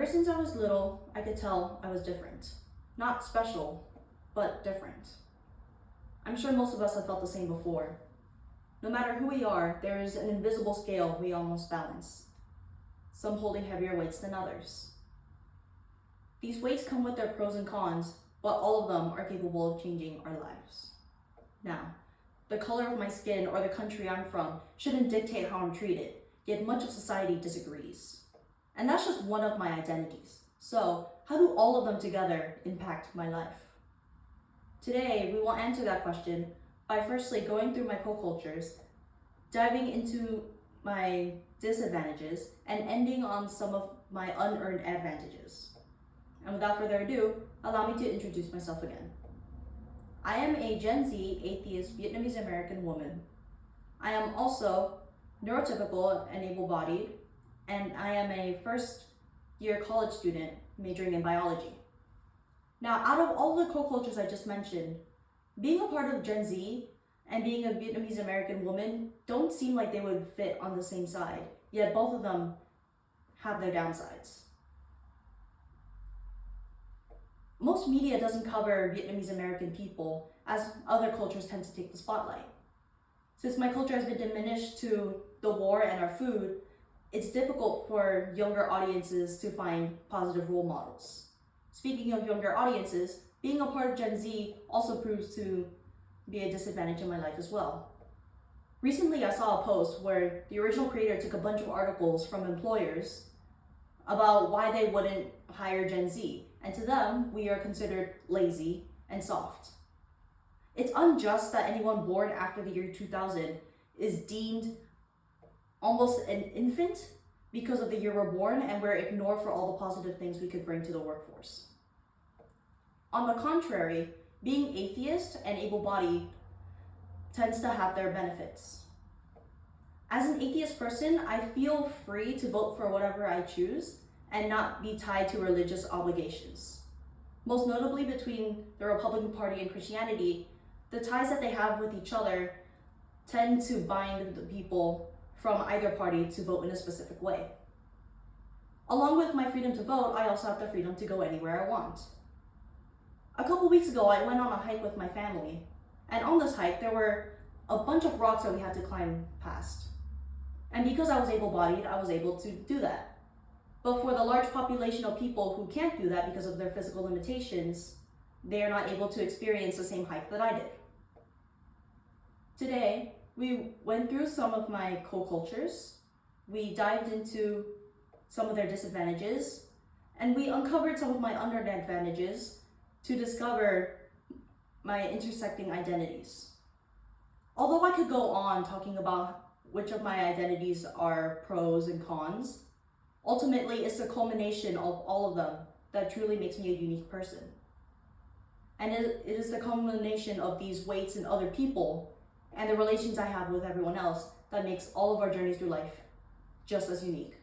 since I was little, I could tell I was different. Not special, but different. I'm sure most of us have felt the same before. No matter who we are, there is an invisible scale we almost balance, some holding heavier weights than others. These weights come with their pros and cons, but all of them are capable of changing our lives. Now, the color of my skin or the country I'm from shouldn't dictate how I'm treated, yet much of society disagrees. And that's just one of my identities. So, how do all of them together impact my life? Today, we will answer that question by firstly going through my co-cultures, diving into my disadvantages, and ending on some of my unearned advantages. And without further ado, allow me to introduce myself again. I am a Gen Z atheist Vietnamese American woman. I am also neurotypical and able-bodied, and I am a first-year college student majoring in biology. Now, out of all the co-cultures I just mentioned, being a part of Gen Z and being a Vietnamese American woman don't seem like they would fit on the same side, yet both of them have their downsides. Most media doesn't cover Vietnamese American people, as other cultures tend to take the spotlight. Since my culture has been diminished to the war and our food, it's difficult for younger audiences to find positive role models. Speaking of younger audiences, being a part of Gen Z also proves to be a disadvantage in my life as well. Recently, I saw a post where the original creator took a bunch of articles from employers about why they wouldn't hire Gen Z, and to them, we are considered lazy and soft. It's unjust that anyone born after the year 2000 is deemed almost an infant because of the year we're born, and we're ignored for all the positive things we could bring to the workforce. On the contrary, being atheist and able-bodied tends to have their benefits. As an atheist person, I feel free to vote for whatever I choose and not be tied to religious obligations. Most notably between the Republican Party and Christianity, the ties that they have with each other tend to bind the people from either party to vote in a specific way. Along with my freedom to vote, I also have the freedom to go anywhere I want. A couple weeks ago, I went on a hike with my family, and on this hike, there were a bunch of rocks that we had to climb past. And because I was able-bodied, I was able to do that. But for the large population of people who can't do that because of their physical limitations, they are not able to experience the same hike that I did. Today, we went through some of my co-cultures, we dived into some of their disadvantages, and we uncovered some of my unearned advantages to discover my intersecting identities. Although I could go on talking about which of my identities are pros and cons, ultimately it's the culmination of all of them that truly makes me a unique person. And it is the culmination of these weights in other people and the relations I have with everyone else that makes all of our journeys through life just as unique.